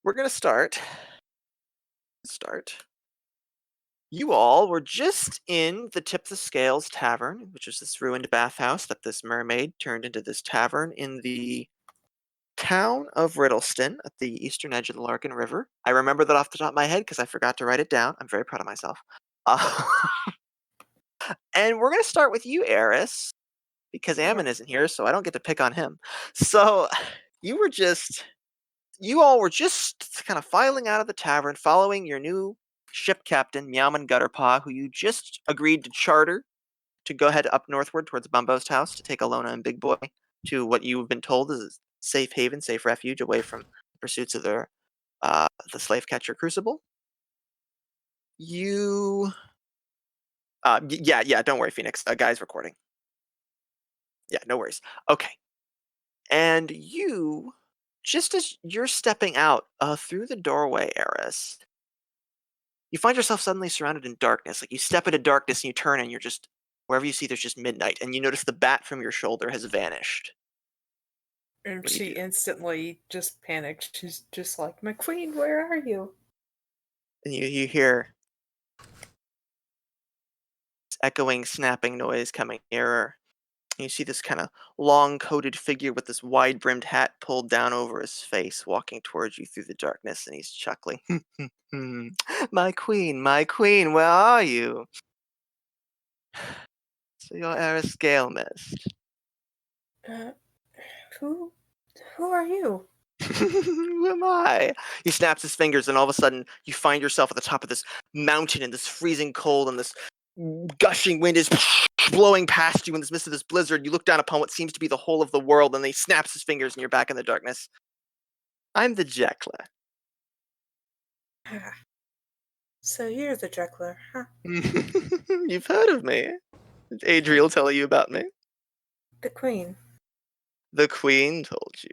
we're gonna start. You all were just in the Tip the Scales Tavern, which is this ruined bathhouse that this mermaid turned into this tavern in the town of Riddleston at the eastern edge of the Larkin River. I remember that off the top of my head because I forgot to write it down. I'm very proud of myself. Uh, and we're gonna start with you, Aris, because Ammon isn't here, so I don't get to pick on him. So you all were just kind of filing out of the tavern, following your new ship captain, Meowman Gutterpaw, who you just agreed to charter to go head up northward towards Bumbo's house to take Alona and Big Boy to what you've been told is a safe haven, safe refuge away from the pursuits of the slave catcher Crucible. You, yeah, don't worry, Phoenix. Guy's recording. Yeah, no worries. Okay, and you, just as you're stepping out through the doorway, Aris, you find yourself suddenly surrounded in darkness. Like you step into darkness and you turn and you're just wherever you see there's just midnight, and you notice the bat from your shoulder has vanished. And What do she you do? instantly just panicked. She's just like, "My queen, where are you?" And you hear this echoing, snapping noise coming nearer. And you see this kind of long-coated figure with this wide-brimmed hat pulled down over his face, walking towards you through the darkness, and he's chuckling. My queen, where are you? So you're Aris Galemyst. Uh, who are you? Who am I? He snaps his fingers, and all of a sudden, you find yourself at the top of this mountain in this freezing cold, and this gushing wind is blowing past you in this midst of this blizzard. You look down upon what seems to be the whole of the world, and he snaps his fingers, and you're back in the darkness. I'm the Jekyll. So you're the juggler, huh? You've heard of me. Did Adriel tell you about me? The queen. The Queen told you.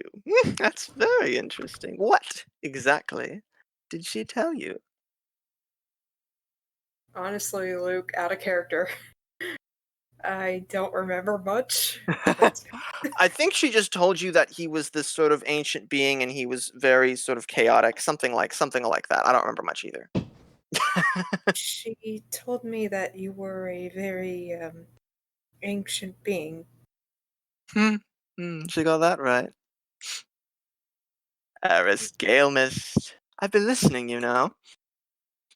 That's very interesting. What exactly did she tell you? Honestly, Luke, out of character. I don't remember much. I think she just told you that he was this sort of ancient being and he was very sort of chaotic, something like that. I don't remember much either. She told me that you were a very ancient being. She got that right. Aris Galemyst. I've been listening, you know.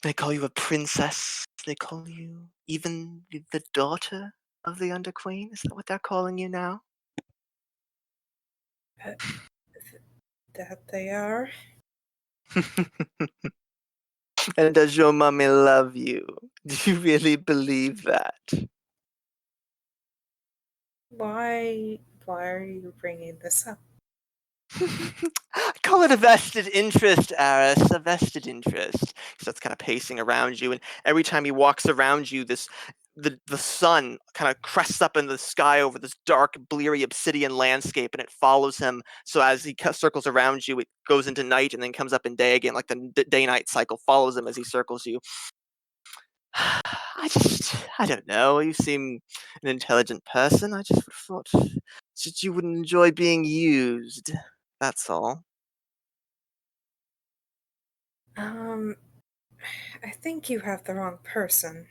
They call you a princess. They call you even the daughter of the Underqueen. Is that what they're calling you now? That they are. And does your mummy love you? Do you really believe that? Why are you bringing this up? I call it a vested interest, Aris. A vested interest. He starts kind of pacing around you, and every time he walks around you, the sun kind of crests up in the sky over this dark, bleary obsidian landscape, and it follows him. So as he circles around you, it goes into night and then comes up in day again, like the day-night cycle follows him as he circles you. I don't know. You seem an intelligent person. I just thought that you wouldn't enjoy being used. That's all. I think you have the wrong person.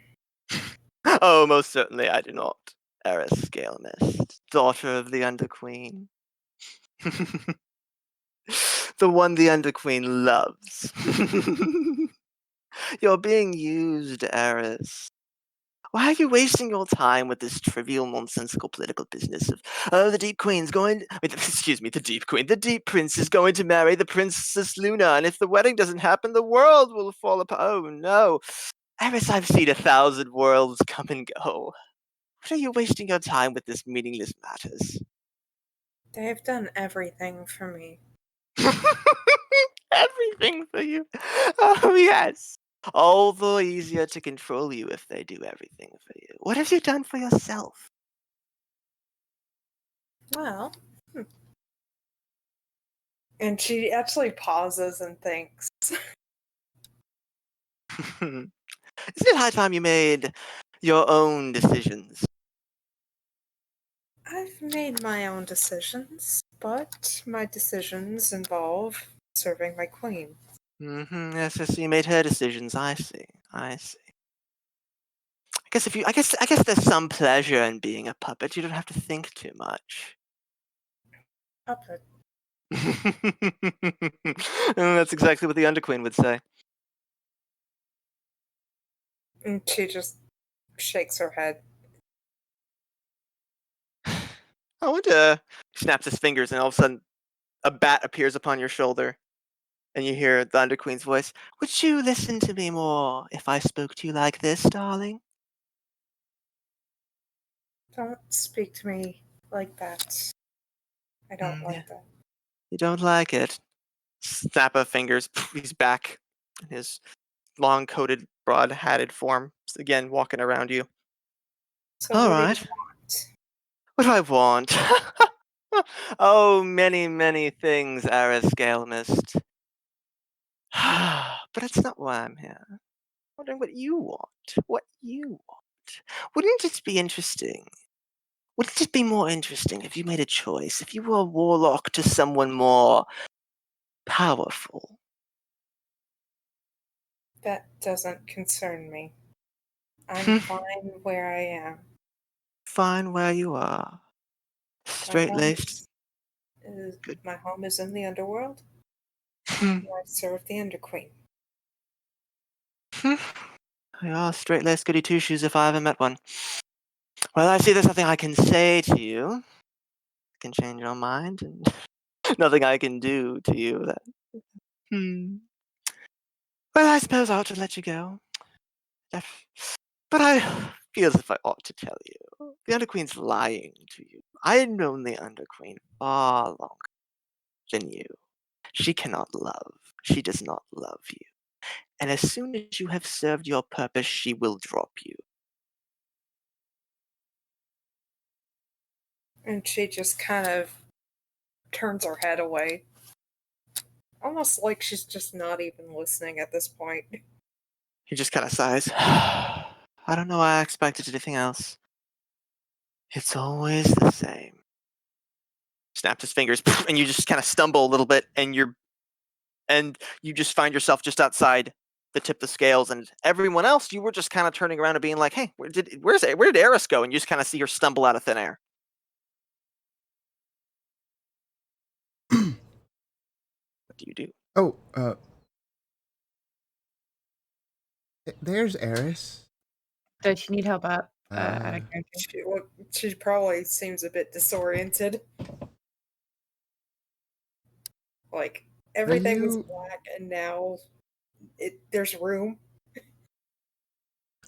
Oh, most certainly I do not. Aris Galemyst, daughter of the Underqueen. The one the Underqueen loves. You're being used, Aris. Why are you wasting your time with this trivial, nonsensical political business of, oh, the Deep Queen's going to, excuse me, the Deep Queen, the Deep Prince is going to marry the Princess Luna, and if the wedding doesn't happen, the world will fall apart. Oh, no. Aris, I've seen 1,000 worlds come and go. What are you wasting your time with this meaningless matters? They've done everything for me. Everything for you. Oh, yes. All the easier to control you if they do everything for you. What have you done for yourself? Well, and she actually pauses and thinks. Isn't it high time you made your own decisions? I've made my own decisions, but my decisions involve serving my queen. Yes, yes, you made her decisions. I see. I see. I guess there's some pleasure in being a puppet. You don't have to think too much. Puppet. That's exactly what the Underqueen would say. And she just shakes her head. I wonder. Snaps his fingers, and all of a sudden, a bat appears upon your shoulder, and you hear the Underqueen's voice. Would you listen to me more if I spoke to you like this, darling? Don't speak to me like that. I don't Yeah. like that. You don't like it? Snap of fingers. He's back in his long-coated, broad-hatted form, again walking around you. So All what do right. you want? What do I want? Oh, many, many things, Aris Galemyst. But that's not why I'm here. I'm wondering what you want. What you want. Wouldn't it be interesting? Wouldn't it be more interesting if you made a choice? If you were a warlock to someone more powerful? That doesn't concern me. I'm fine where I am. Fine where you are. My home Straight-laced. is Good. my home is in the underworld. Hmm. Where I serve the Underqueen. Yeah, straight-laced goody two-shoes if I ever met one. Well, I see there's nothing I can say to you. I can change your mind, and nothing I can do to you. Well, I suppose I ought to let you go. But I feel as if I ought to tell you. The Underqueen's lying to you. I've known the Underqueen far longer than you. She cannot love. She does not love you. And as soon as you have served your purpose, she will drop you. And she just kind of turns her head away. Almost like she's just not even listening at this point. He just kind of sighs. I don't know why I expected anything else. It's always the same. Snaps his fingers, and you just kind of stumble a little bit, and you just find yourself just outside the tip of the scales, and everyone else, you were just kind of turning around and being like, "Hey, where did Aris go?" And you just kind of see her stumble out of thin air. What do you do? Oh, there's Aris. Does she need help up? She probably seems a bit disoriented. Like everything was black, and now there's room.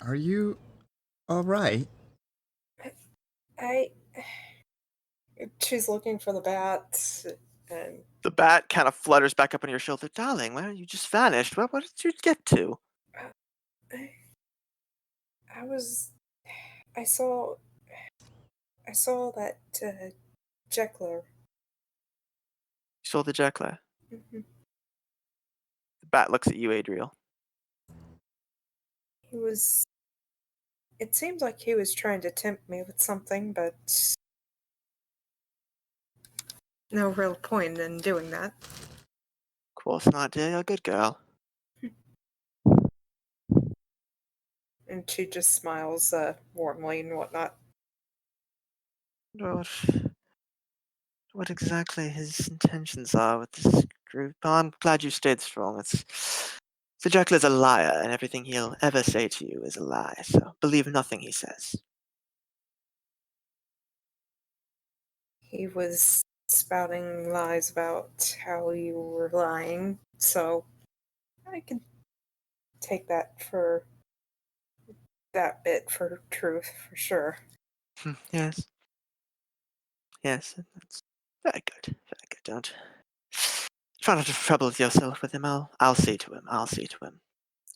Are you all right? She's looking for the bat, and The bat kind of flutters back up on your shoulder. Darling, where you just vanished? What did you get to? I saw that Jekyll. You saw the Jekyll. Mm-hmm. The bat looks at you, Adriel. It seems like he was trying to tempt me with something, but no real point in doing that. Of course not, dear. You're a good girl. And she just smiles warmly and whatnot. What exactly his intentions are with this group. Oh, I'm glad you stayed strong. The Jekyll is a liar, and everything he'll ever say to you is a lie, so believe nothing he says. He was spouting lies about how you were lying, so I can take that bit for truth, for sure. Yes. Yes, that's very good. Very good. Don't try not to trouble yourself with him. I'll see to him. I'll see to him.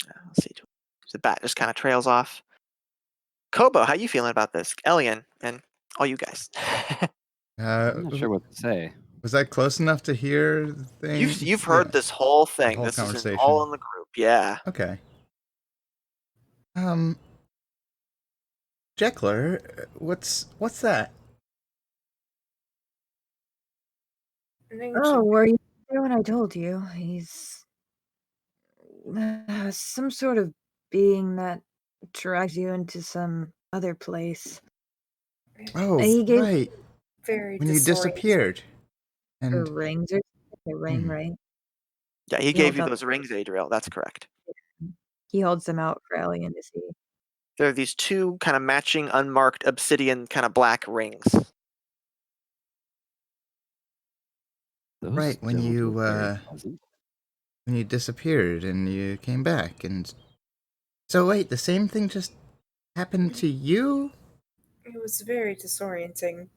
I'll see to him. The bat just kind of trails off. Kobo, how you feeling about this? Ellian and all you guys. I'm not sure what to say. Was I close enough to hear the thing? You've heard this whole thing. whole This is conversation. all in the group. Yeah. Okay. Jekyll, what's that? Oh, were you there when I told you? some sort of being that drags you into some other place. Oh, He gave right. Very When you disorienting. disappeared. her And rings or a ring, right? Yeah, he He gave holds you out. those rings, Adriel. That's correct. He holds them out for Ellian to see. There are these two kind of matching, unmarked obsidian kind of black rings. Those right, when don't you look very pleasant. when you disappeared and you came back, and so wait, the same thing just happened to you? It was very disorienting.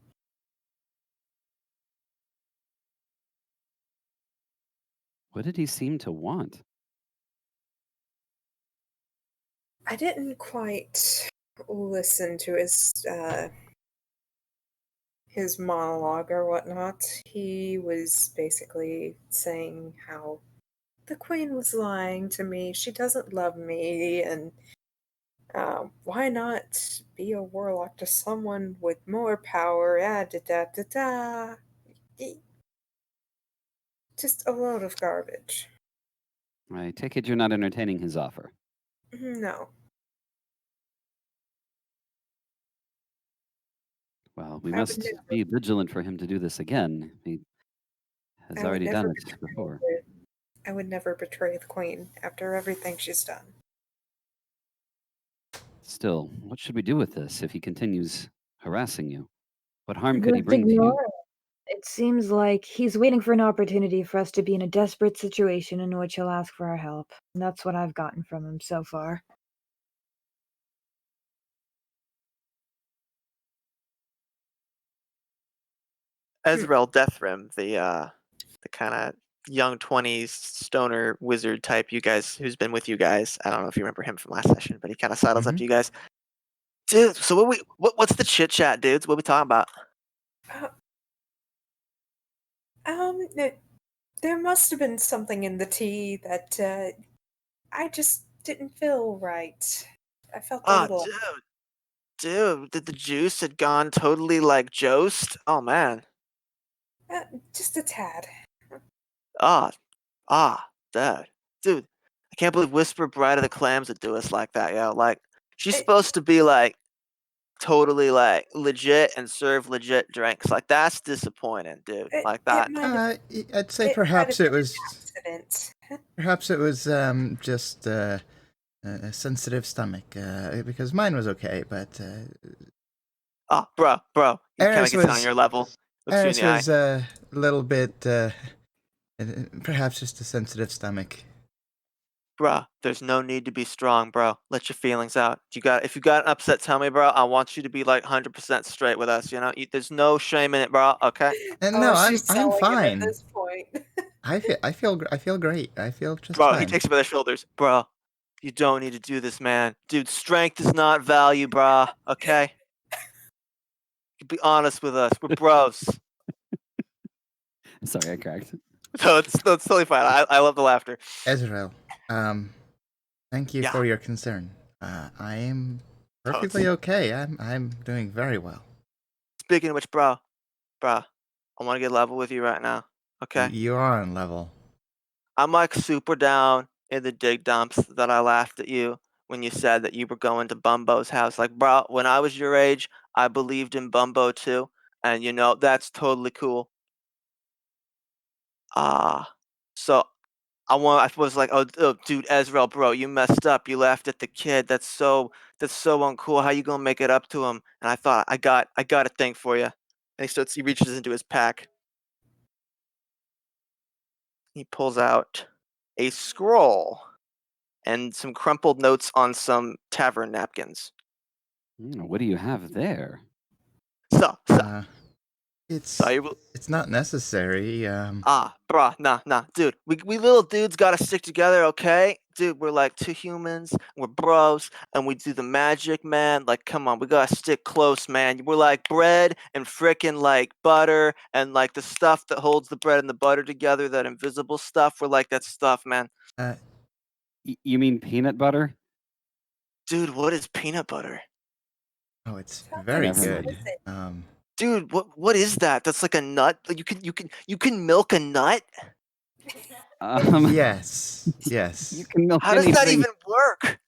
What did he seem to want? I didn't quite listen to his monologue or whatnot. He was basically saying how the queen was lying to me. She doesn't love me, and why not be a warlock to someone with more power? Da da da da. Just a load of garbage. I take it you're not entertaining his offer. No. Well, we I would must never. be vigilant for him to do this again. He has I would already never done it betray before. I would never betray the queen after everything she's done. Still, what should we do with this if he continues harassing you? What harm could he Just bring to you? ignore it. It seems like he's waiting for an opportunity for us to be in a desperate situation in which he'll ask for our help. And that's what I've gotten from him so far. Ezreal Deathrim, the kind of young 20s stoner wizard type you guys who's been with you guys. I don't know if you remember him from last session, but he kind of sidles up Mhm. to you guys. Dude, so what's the chit chat, dudes? What we talking about? There must have been something in the tea that I just didn't feel right. I felt a Oh, little. dude, did the juice had gone totally like jost? Oh man. Just a tad. Dude, I can't believe Whisper Bride of the Clams would do us like that, yo. Like, she's It- supposed to be like totally like legit and serve legit drinks. Like, that's disappointing, dude. Like that. I'd say It might have perhaps it been an was accident. just a sensitive stomach, because mine was okay, but Oh, bro, you kind of Aris get on was your level. Looks you in Aris the eye. was a little bit perhaps just a sensitive stomach. Bro, there's no need to be strong, bro. Let your feelings out. If you got upset, tell me, bro. I want you to be like 100% straight with us. You know, there's no shame in it, bro. Okay. And Oh, no, she's I'm selling it at fine. this point. I feel great. I feel just Bro, fine. he takes me by the shoulders. Bro, you don't need to do this, man. Dude, strength is not value, bro. Okay? Be honest with us. We're bros. Sorry, I cracked. No, it's totally fine. I love the laughter. Ezreal, thank you Yeah. for your concern. I am Oh, perfectly okay. I'm doing very well. Speaking of which, bro, I want to get level with you right now. Okay? You are on level. I'm like super down in the dig dumps that I laughed at you when you said that you were going to Bumbo's house. Like, bro, when I was your age, I believed in Bumbo too. And you know, that's totally cool. So I was like, oh, dude, Ezreal, bro, you messed up. You laughed at the kid. That's so uncool. How you gonna make it up to him? And I thought, I got a thing for you. And he reaches into his pack. He pulls out a scroll and some crumpled notes on some tavern napkins. What do you have there? So It's not necessary. bruh, nah, dude. We little dudes gotta stick together, okay? Dude, we're like two humans, we're bros, and we do the magic, man. Like, come on, we gotta stick close, man. We're like bread and frickin' like butter and like the stuff that holds the bread and the butter together, that invisible stuff. We're like that stuff, man. You mean peanut butter? Dude, what is peanut butter? Oh, it's Sounds very Never good. Dude, what is that? That's like a nut. Like you can milk a nut? Yes. You Yes. can milk How does that anything. even work?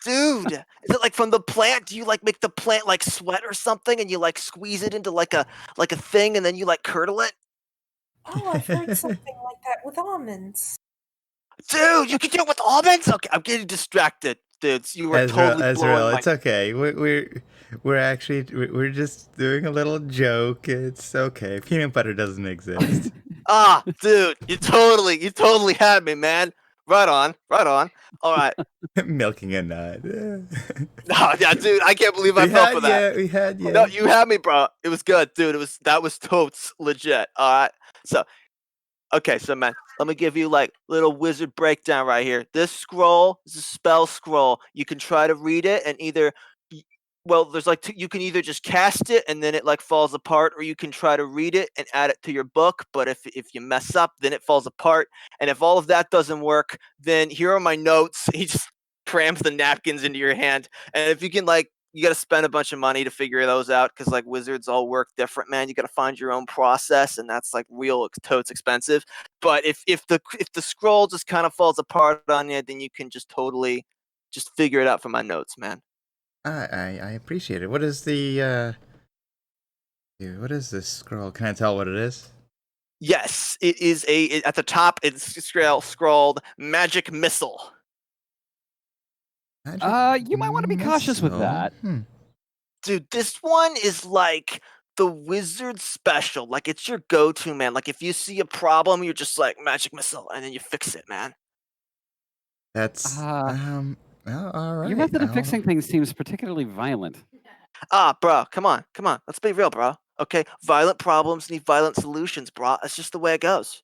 Dude, is it like from the plant? Do you like make the plant like sweat or something and you like squeeze it into like a thing and then you like curdle it? Oh, I've heard something like that with almonds. Dude, you can do it with almonds? Okay, I'm getting distracted, dudes. You are totally blowing Ezreal, my. it's okay. We're actually we're just doing a little joke. It's okay. Peanut butter doesn't exist. Ah, dude, you totally had me, man. Right on. All right. Milking a nut. No, yeah, dude, I can't believe I fell for that. We had No, you had me, bro. It was good, dude. That was totes legit. All right. So, okay, so man, let me give you like little wizard breakdown right here. This scroll is a spell scroll. You can try to read it and either well, there's like you can either just cast it and then it like falls apart, or you can try to read it and add it to your book. But if you mess up, then it falls apart. And if all of that doesn't work, then here are my notes. He just crams the napkins into your hand. And if you can like you got to spend a bunch of money to figure those out because like wizards all work different, man. You got to find your own process, and that's like real totes expensive. But if the scroll just kind of falls apart on you, then you can just totally just figure it out from my notes, man. I appreciate it. What is the what is this scroll? Can I tell what it is? Yes, it is at the top. It's scrawled magic missile. You might want to be cautious with Missile? that. Dude, this one is like the wizard special. Like it's your go-to, man. Like if you see a problem, you're just like magic missile, and then you fix it, man. That's well, all right. Your method of fixing things seems particularly violent. Ah, bro, come on. Let's be real, bro. Okay, violent problems need violent solutions, bro. That's just the way it goes.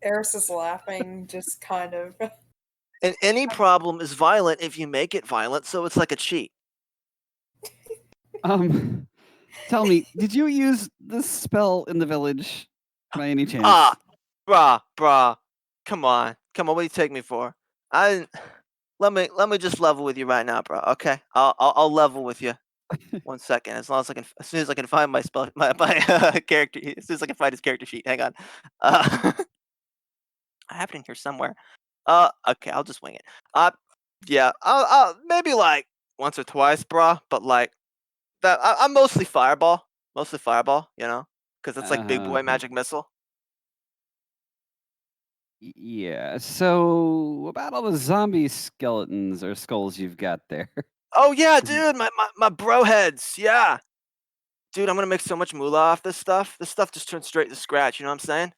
Aris is laughing, just kind of. And any problem is violent if you make it violent, so it's like a cheat. Tell me, did you use this spell in the village by any chance? Ah, brah. Come on. What do you take me for? Let me just level with you right now, bro. Okay, I'll level with you. 1 second, as soon as I can find my spell, my character, as soon as I can find his character sheet. Hang on. I have it in here somewhere. Okay, I'll just wing it. Yeah, I'll maybe like once or twice, bro. But like that, I'm mostly fireball, you know, because it's like big boy magic missile. Yeah. So about all the zombie skeletons or skulls you've got there. Oh yeah, dude, my bro heads, yeah. Dude, I'm gonna make so much moolah off this stuff. This stuff just turns straight to scratch. You know what I'm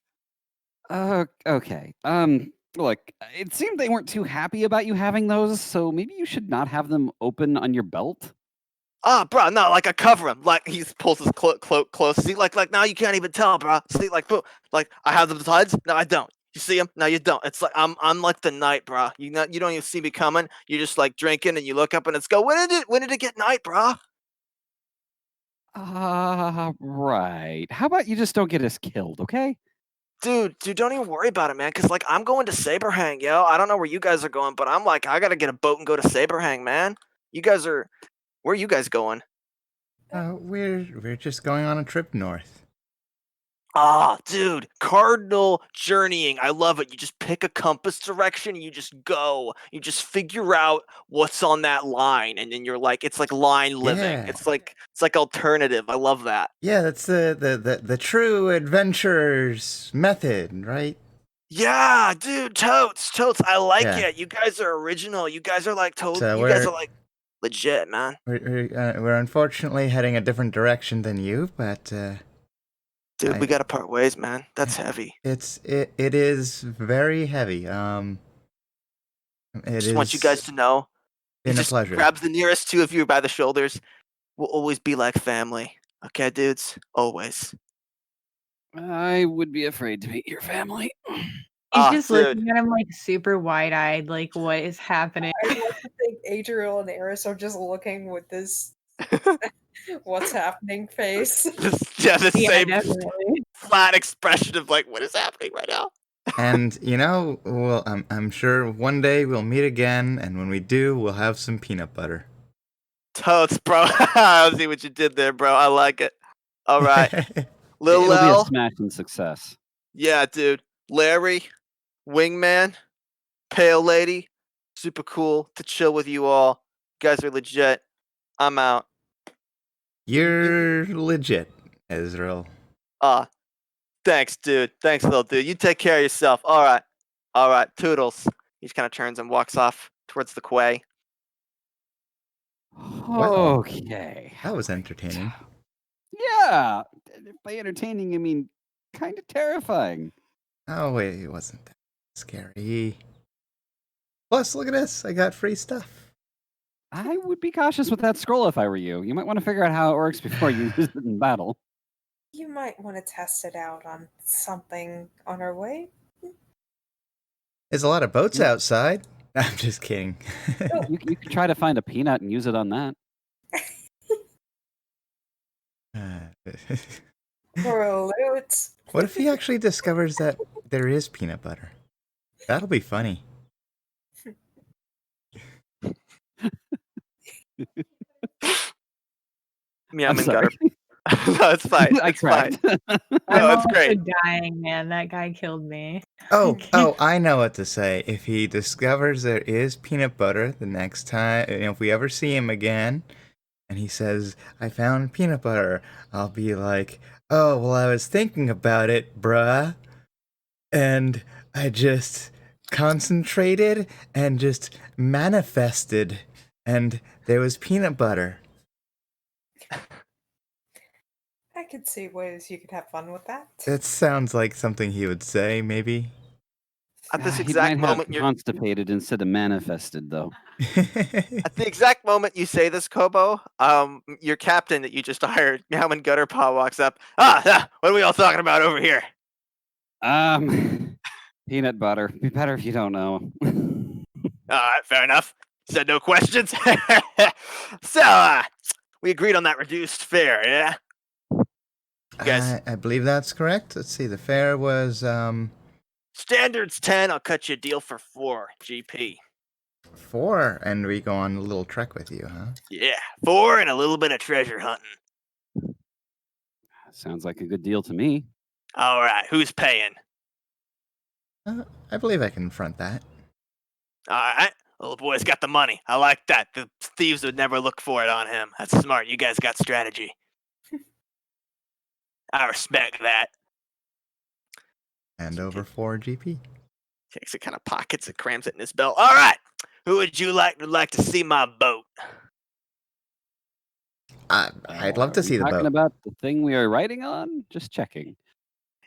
saying? Okay. Look, it seemed they weren't too happy about you having those, so maybe you should not have them open on your belt. Ah, bro, no, like I cover him. Like he pulls his cloak close. See, like now you can't even tell, bro. See, like I have the sides. No, I don't. You see him? No, you don't. It's like I'm like the night, bro. You don't even see me coming. You're just like drinking, and you look up, and it's go. When did it get night, bro? Right. How about you just don't get us killed, okay? Dude, don't even worry about it, man. Cause like I'm going to Saberhang, yo. I don't know where you guys are going, but I'm like I gotta get a boat and go to Saberhang, man. Where are you guys going? We're just going on a trip north. Ah, dude, cardinal journeying. I love it. You just pick a compass direction and you just go. You just figure out what's on that line, and then you're like, it's like line living. Yeah. It's like alternative. I love that. Yeah, that's the true adventurer's method, right? Yeah, dude, totes. I like Yeah. it. You guys are original. You guys are like So you guys are like legit, man. We're unfortunately heading a different direction than you, but Dude, we gotta part ways, man. That's heavy. it is very heavy. Just want you guys to know. Been He a just pleasure. grabs the nearest two of you by the shoulders. We'll always be like family. Okay, dudes? Always. I would be afraid to meet your family. He's just dude. looking at him like super wide-eyed, like what is happening? I like to think Adriel and Aris are just looking with this what's happening face. The Yeah, same definitely. flat expression of like, what is happening right now? And well, I'm sure one day we'll meet again, and when we do, we'll have some peanut butter. Totes, bro. I see what you did there, bro. I like it. All right. Lil It'll be a L. smashing success. Yeah, dude. Larry, Wingman, Pale Lady, super cool to chill with you all. You guys are legit. I'm out. You're legit, Ezreal. Thanks, dude. Thanks, little dude. You take care of yourself. All right. Toodles. He just kind of turns and walks off towards the quay. Wow. Okay. That was entertaining. Yeah. By entertaining, I mean kind of terrifying. Oh, wait, it wasn't that scary. Plus, look at this. I got free stuff. I would be cautious with that scroll if I were you. You might want to figure out how it works before you use it in battle. You might want to test it out on something on our way. There's a lot of boats outside. I'm just kidding. You could try to find a peanut and use it on that. For a loot. What if he actually discovers that there is peanut butter? That'll be funny. Meow I'm and sorry. Goddard. No, it's fine. I It's fine. tried. No, I'm it's great. also dying, man. That guy killed me. Oh, I know what to say. If he discovers there is peanut butter the next time, if we ever see him again, and he says, I found peanut butter, I'll be like, oh, well, I was thinking about it, bruh. And I just concentrated and just manifested, and there was peanut butter. I could see ways you could have fun with that. It sounds like something he would say, maybe. At this He exact might moment, have you're constipated instead of manifested, though. at the exact moment you say this, Kobo, your captain that you just hired, Meow and Gutterpaw, walks up. What are we all talking about over here? Peanut butter. Be better if you don't know. All right, fair enough. Said no questions. So, we agreed on that reduced fare, yeah? Guys. I believe that's correct. Let's see. The fare was Standard's 10. I'll cut you a deal for 4 GP. 4, and we go on a little trek with you, huh? Yeah, 4 and a little bit of treasure hunting. Sounds like a good deal to me. All right, who's paying? I believe I can front that. All right, little boy's got the money. I like that. The thieves would never look for it on him. That's smart. You guys got strategy. I respect that. And over 4 GP. Takes it, kind of pockets it, crams it in his belt. All right, who would like to see my boat? I'd love to Are see we the talking boat. about the thing we are riding on? Just checking.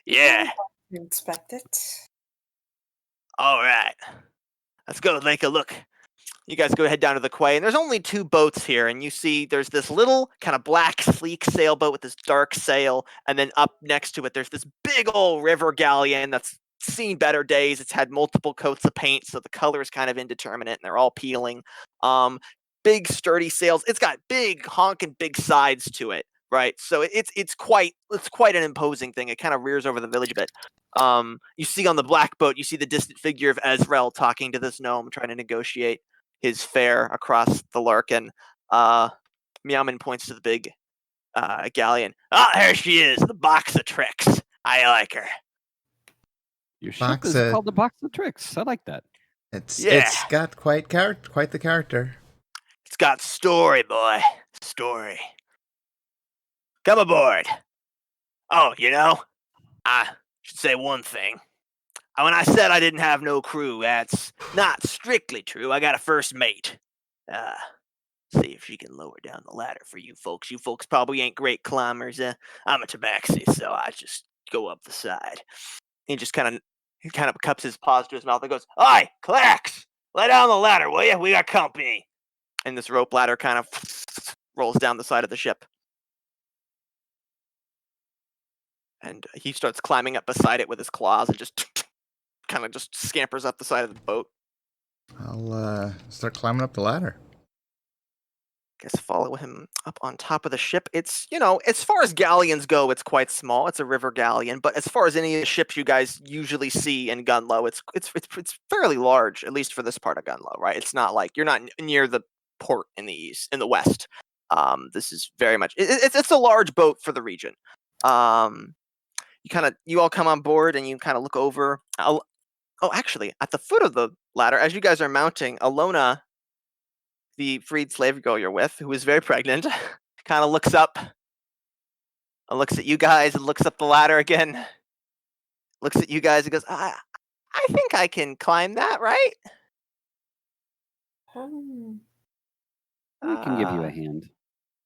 Yeah. Inspect it. All right, let's go take a look. You guys go head down to the quay, and there's only 2 boats here, and you see there's this little kind of black, sleek sailboat with this dark sail, and then up next to it, there's this big old river galleon that's seen better days. It's had multiple coats of paint, so the color is kind of indeterminate, and they're all peeling. Big, sturdy sails. It's got big, honking, big sides to it, right? So it's quite an imposing thing. It kind of rears over the village a bit. You see on the black boat, you see the distant figure of Ezreal talking to this gnome, trying to negotiate his fare across the Larkin. Meowman points to the big galleon. There she is, the box of tricks. I like her. Your ship Box is of- called the Box of Tricks. I like that. It's Yeah. got quite the character. It's got story, boy. Story. Come aboard. Oh, I should say one thing. When I said I didn't have no crew, that's not strictly true. I got a first mate. See if she can lower down the ladder for you folks. You folks probably ain't great climbers. I'm a tabaxi, so I just go up the side. He just kind of cups his paws to his mouth and goes, "Oi, Clax! Lay down the ladder, will you? We got company." And this rope ladder kind of rolls down the side of the ship. And he starts climbing up beside it with his claws and just kind of just scampers up the side of the boat. I'll start climbing up the ladder. Guess follow him up on top of the ship. It's, as far as galleons go, it's quite small. It's a river galleon, but as far as any of the ships you guys usually see in Gunlow, it's fairly large, at least for this part of Gunlow, right? It's not like you're not near the port in the west. This is very much it's a large boat for the region. you all come on board and you kind of look over. Oh, actually, at the foot of the ladder, as you guys are mounting, Alona, the freed slave girl you're with, who is very pregnant, kind of looks up and looks at you guys and looks up the ladder again. Looks at you guys and goes, I think I can climb that, right? I can give you a hand.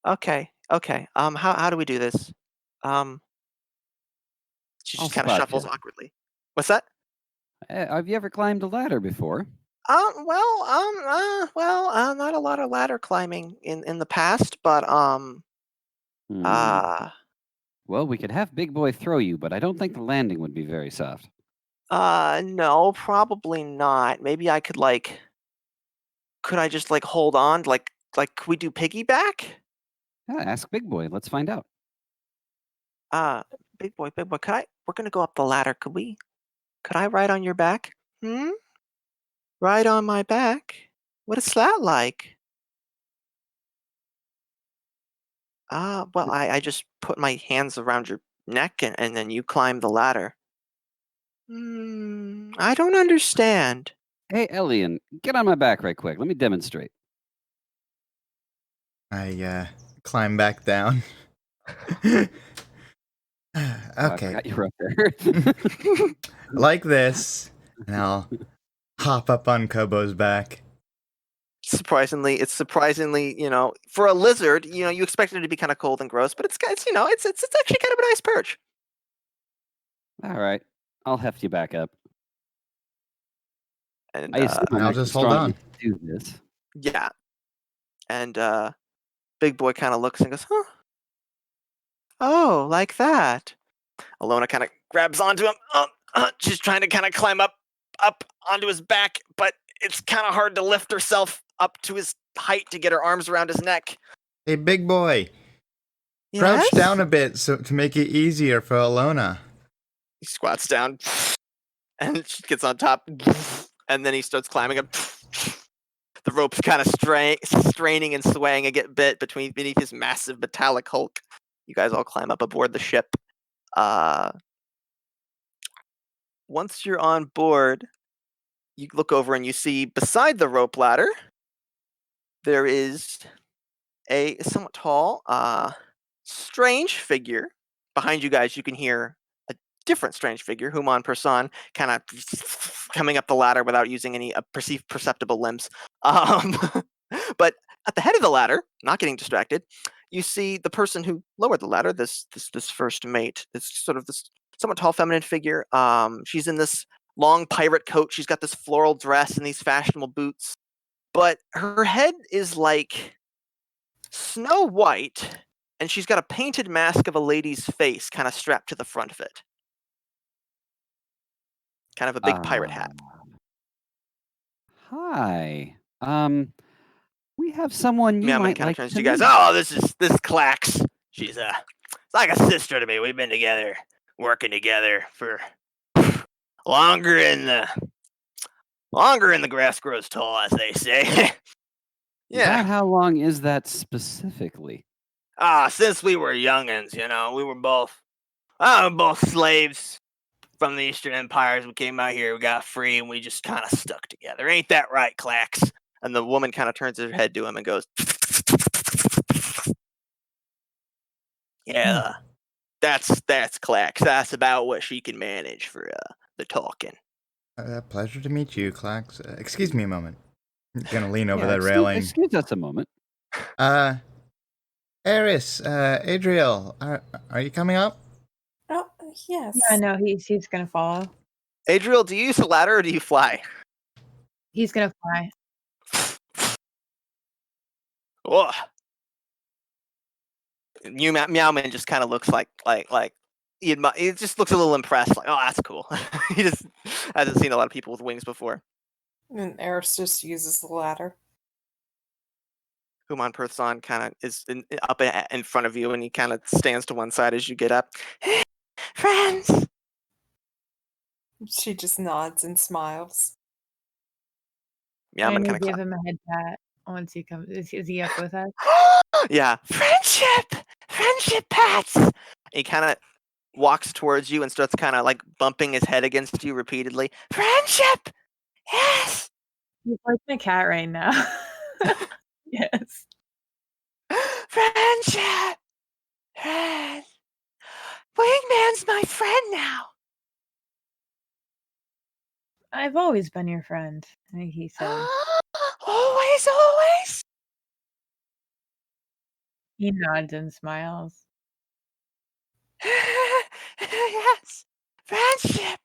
Okay. How do we do this? She I'll just kind of spot shuffles ya. awkwardly. What's that? Have you ever climbed a ladder before? Not a lot of ladder climbing in the past, but Well, we could have Big Boy throw you, but I don't think the landing would be very soft. no, probably not. Maybe I could could I just hold on? Could we do piggyback? Yeah, ask Big Boy. Let's find out. Big boy, we're gonna go up the ladder. Could I ride on your back? Ride on my back? What is that like? Well, I just put my hands around your neck and then you climb the ladder. I don't understand. Hey, Ellian, get on my back right quick. Let me demonstrate. I climb back down. I Okay, forgot you were up there. like this, and I'll hop up on Kobo's back. It's surprisingly, for a lizard, you expect it to be kind of cold and gross, but it's actually kind of a nice perch. All right, I'll heft you back up. And I assume I'm I'll actually just hold strong on. enough to do this. yeah, and Big Boy kind of looks and goes, "Huh? Oh, like that." Alona kind of grabs onto him. She's trying to kind of climb up onto his back, but it's kind of hard to lift herself up to his height to get her arms around his neck. Hey, Big Boy, crouch Yes? down a bit to make it easier for Alona. He squats down, and she gets on top, and then he starts climbing up. The rope's kind of straining and swaying a bit beneath his massive metallic hulk. You guys all climb up aboard the ship. Once you're on board, you look over and you see beside the rope ladder, there is a somewhat tall, strange figure. Behind you guys, you can hear a different strange figure, Human Person, kind of coming up the ladder without using any perceptible limbs. But at the head of the ladder, not getting distracted, you see the person who lowered the ladder, this first mate, this somewhat tall feminine figure. She's in this long pirate coat. She's got this floral dress and these fashionable boots. But her head is like snow white, and she's got a painted mask of a lady's face kind of strapped to the front of it. Kind of a big pirate hat. Hi. We have someone you might kind like of turns to to you guys. meet. Oh, this Clax. She's it's like a sister to me. We've been together, working together for longer in the grass grows tall, as they say. Yeah. How long is that specifically? Since we were youngins, we were both slaves from the Eastern Empires. We came out here, we got free, and we just kind of stuck together. Ain't that right, Clax? And the woman kind of turns her head to him and goes, "Yeah, that's Clax. That's about what she can manage for the talking." Pleasure to meet you, Clax. Excuse me a moment. I'm gonna lean over that railing. Excuse us a moment. Aris, Adriel, are you coming up? Oh, yes. Yeah, no, he's gonna follow. Adriel, do you use a ladder or do you fly? He's gonna fly. Ugh. Meowman just kind of looks like he just looks a little impressed, like, oh, that's cool. He just hasn't seen a lot of people with wings before. And Aris just uses the ladder. Human Person kind of is up in front of you, and he kind of stands to one side as you get up. Hey, friends! She just nods and smiles. Meowman And kind of give him a head pat once he comes. Is he up with us? Yeah. Friendship pats! He kind of walks towards you and starts kind of like bumping his head against you repeatedly. Friendship! Yes! He's like my cat right now. Yes. Friendship! Friend. Wingman's my friend now. I've always been your friend, I think he said. Always, always. He nods and smiles. Yes. Friendship.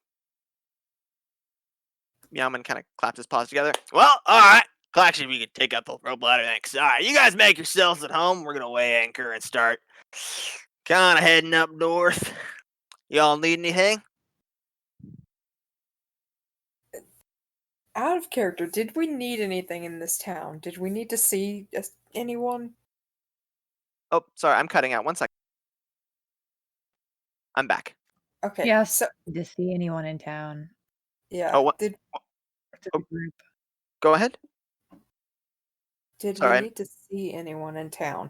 Meowman kind of claps his paws together. Well, all right. Actually, we can take up the rope ladder thanks. All right, you guys make yourselves at home. We're gonna weigh anchor and start kind of heading up north. Y'all need anything? Out of character, did we need anything in this town? Did we need to see anyone? Oh, sorry, I'm cutting out. 1 second. I'm back. Okay. Yes. So To see anyone in town. yeah. Oh, what? Did To Oh. the group. Go ahead. we Sorry. need to see anyone in town?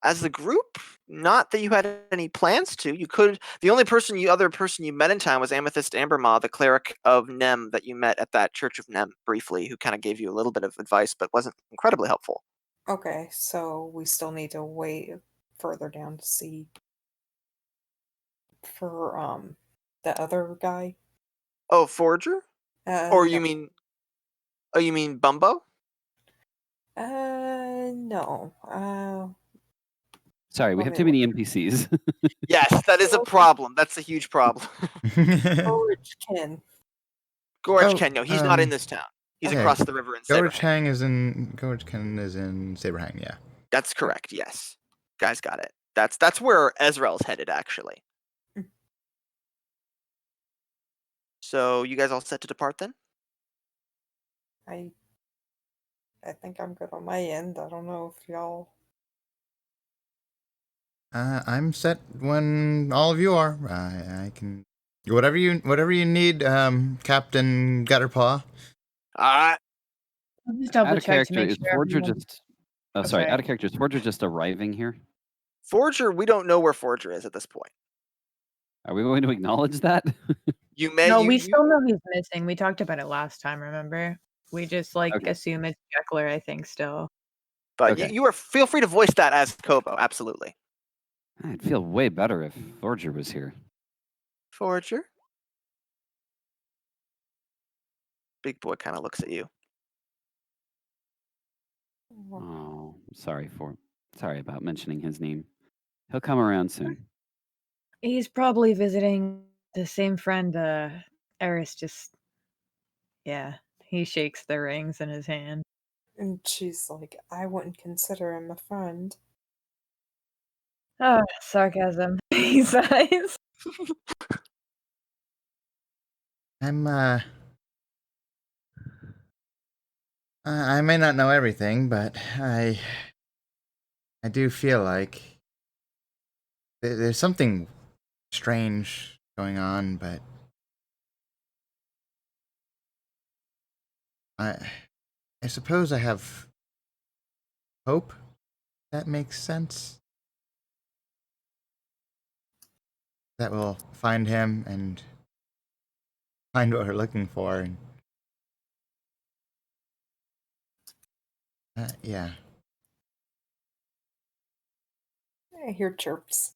As a group, not that you had any plans to. You could. The only other person you met in town was Amethyst Ambermaw, the cleric of Nem that you met at that Church of Nem briefly, who kind of gave you a little bit of advice, but wasn't incredibly helpful. Okay, so we still need to wait further down to see for the other guy. Oh, Forger? Or you No. mean Bumbo? No. Sorry, we Let have me too many NPCs. Yes, that is a problem. That's a huge problem. Gorge Ken. Gorge Oh, Ken, no, he's not in this town. He's okay. across the river in Gorge Saberhang. Hang is in Gorgekin is in Saberhang, yeah. That's correct, yes. Guys got it. That's where Ezreal's headed, actually. Mm. So you guys all set to depart then? I think I'm good on my end. I don't know if y'all. I'm set when all of you are. I can whatever you need, Captain Gutterpaw. Alright. I'll just double Out of check to character, make is sure. Forger everyone- just... Oh, sorry. sorry. Out of character, is Forger just arriving here? Forger, we don't know where Forger is at this point. Are we going to acknowledge that? You may No, you, we you- still know he's missing. We talked about it last time, remember? We just Okay. assume it's Jekyller, I think, still. but Okay. you are feel free to voice that as Kobo, absolutely. I'd feel way better if Forger was here. Forger. Big boy kind of looks at you. Oh, sorry about mentioning his name. He'll come around soon. He's probably visiting the same friend Aris just... Yeah, he shakes the rings in his hand. And she's like, I wouldn't consider him a friend. Oh, sarcasm. He sighs. I may not know everything, but I do feel like there's something strange going on, but I suppose I have hope. That makes sense. That we'll find him and find what we're looking for. And yeah. I hear chirps.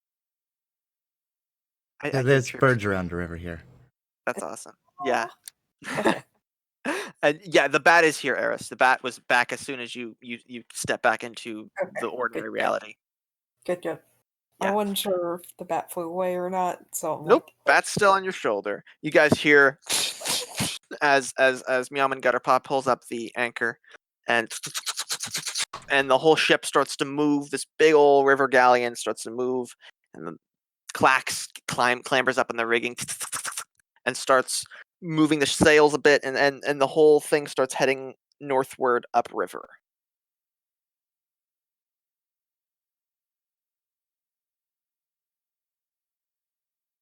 I hear There's chirps. birds around the river here. That's awesome. Yeah. Okay. And yeah, the bat is here, Aris. The bat was back as soon as you step back into Okay, the ordinary good. reality. Good. I Yeah. wasn't sure if the bat flew away or not, so I'm Nope, like, bat's still on your shoulder. You guys hear as Meowman Gutterpaw pulls up the anchor, and the whole ship starts to move. This big old river galleon starts to move, and the clambers up in the rigging, and starts moving the sails a bit, and the whole thing starts heading northward upriver.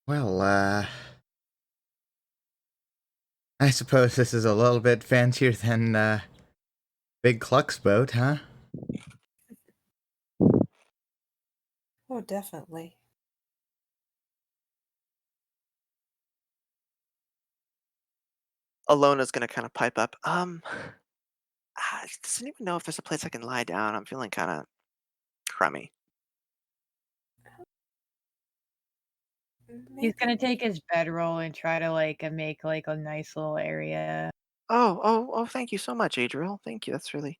Well, I suppose this is a little bit fancier than Big Cluck's boat, huh? oh, definitely. Alona's gonna kind of pipe up. Does anyone know if there's a place I can lie down? I'm feeling kind of crummy. He's gonna Maybe. take his bedroll and try to make a nice little area. Oh! Thank you so much, Adriel. Thank you. That's really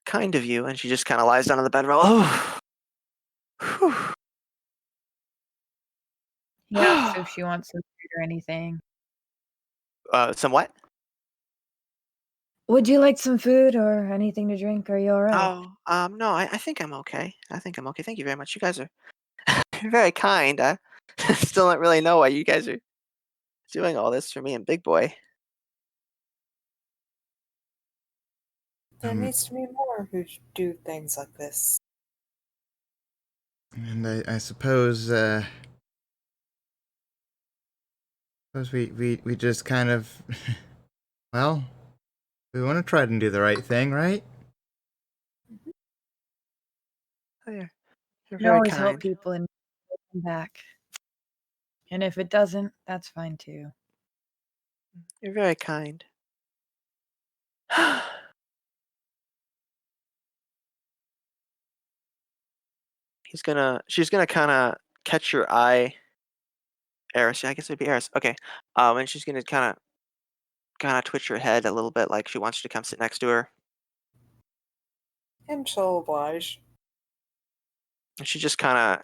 kind of you. And she just kind of lies down on the bedroll. Oh. Whew. He asks if she wants some food or anything. Somewhat. Would you like some food or anything to drink? Are you all right? Oh, no, I think I'm okay. I think I'm okay. Thank you very much. You guys are you're very kind. I still don't really know why you guys are doing all this for me and Big Boy. There needs to be more who do things like this. And I suppose we just kind of well, we want to try and do the right thing, right? Oh, you're You can very always help kind. people and come back. And if it doesn't, that's fine too. You're very kind. She's gonna kind of catch your eye, Aris. Yeah, I guess it'd be Aris. Okay. And she's gonna kind of twitch her head a little bit, like she wants you to come sit next to her. And she'll oblige. And she just kind of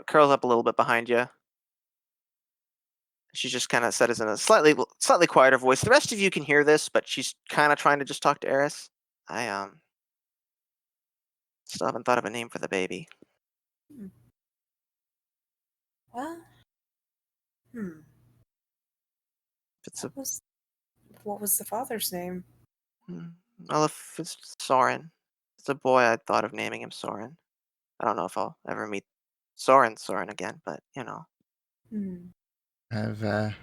curls up a little bit behind you. She just kind of says in a slightly quieter voice. The rest of you can hear this, but she's kind of trying to just talk to Aris. I still haven't thought of a name for the baby. Well, If it's what was the father's name? well, if it's Soren, it's a boy. I thought of naming him Soren. I don't know if I'll ever meet Soren again, but you know. I've I've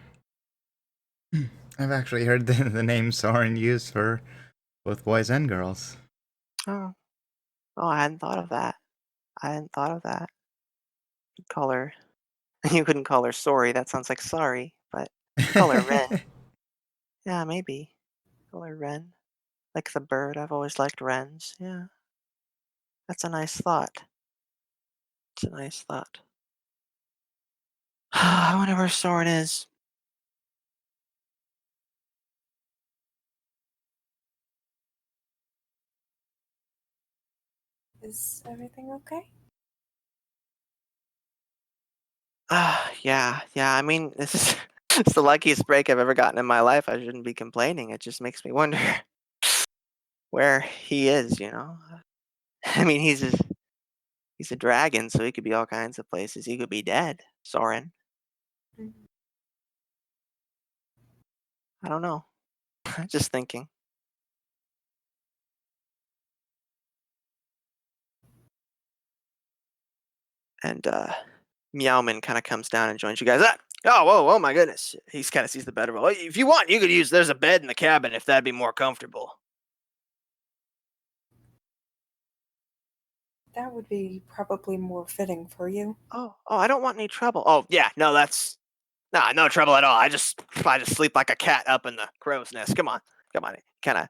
actually heard the name Soren used for both boys and girls. Oh, I hadn't thought of that. You'd call her. You couldn't call her sorry. That sounds like sorry, but call her Ren. Yeah, maybe. Call her Ren. Like the bird. I've always liked wrens. Yeah. That's a nice thought. It's a nice thought. I wonder where Soren is. Is everything okay? Yeah. I mean, this is it's the luckiest break I've ever gotten in my life. I shouldn't be complaining. It just makes me wonder where he is, you know? I mean, he's a dragon, so he could be all kinds of places. He could be dead, Soren. I don't know. Just thinking. And Meowman kind of comes down and joins you guys. Oh my goodness. He kind of sees the bed. Well, if you want, you could use. There's a bed in the cabin if that'd be more comfortable. That would be probably more fitting for you. Oh, I don't want any trouble. Oh yeah, no, that's no trouble at all. I just sleep like a cat up in the crow's nest. Come on. It kind of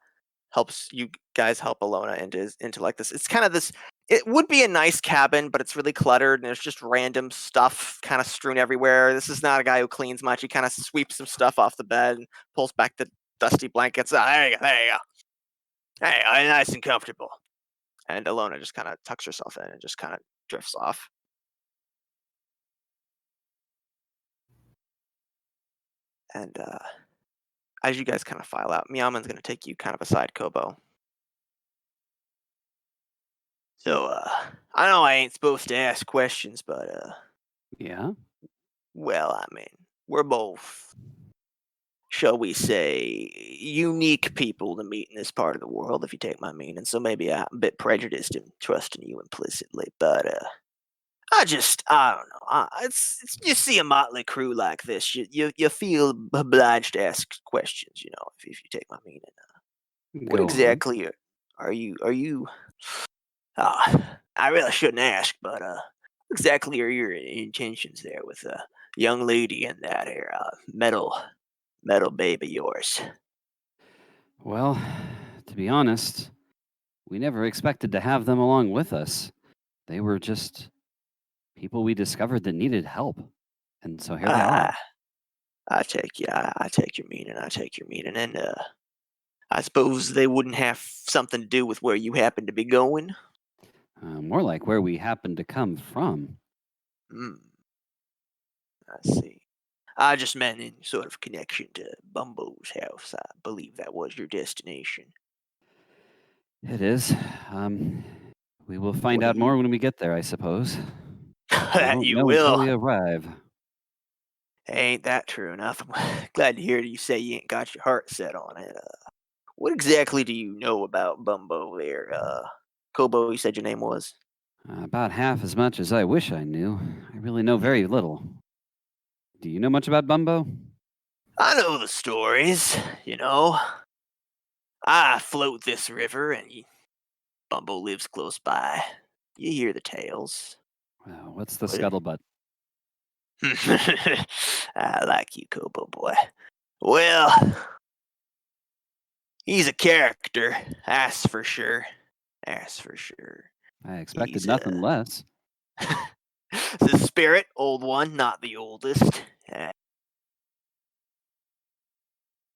helps you guys help Alona into like this. It's kind of this. It would be a nice cabin, but it's really cluttered and there's just random stuff kind of strewn everywhere. This is not a guy who cleans much. He kind of sweeps some stuff off the bed and pulls back the dusty blankets. There you go. Hey, nice and comfortable. And Alona just kind of tucks herself in and just kind of drifts off. And as you guys kind of file out, Meowman's going to take you kind of aside, Kobo. So, I know I ain't supposed to ask questions, but, Yeah. well, I mean, we're both, shall we say, unique people to meet in this part of the world, if you take my meaning. So maybe I'm a bit prejudiced in trusting you implicitly, but, I don't know. It's you see a motley crew like this, you feel obliged to ask questions, you know, if you take my meaning. What Go on. exactly are you? I really shouldn't ask, but what exactly are your intentions there with a young lady in that here metal metal babe of yours? Well, to be honest, we never expected to have them along with us. They were just people we discovered that needed help. And so here they are. I take you. I take your meaning. I take your meaning. And I suppose they wouldn't have something to do with where you happen to be going. More like where we happened to come from. Hmm. I see. I just meant in sort of connection to Bumbo's house. I believe that was your destination. It is. We will find What do out you- more when we get there, I suppose. We That won't you know until will. we arrive. Ain't that true enough? I'm glad to hear you say you ain't got your heart set on it. What exactly do you know about Bumbo there? Kobo, you said your name was? About half as much as I wish I knew. I really know very little. Do you know much about Bumbo? I know the stories, you know. I float this river and Bumbo lives close by. You hear the tales. Well, what's the What- scuttlebutt? I like you, Kobo boy. Well, he's a character, that's for sure. That's for sure. I expected He's, nothing less. the spirit, old one, not the oldest.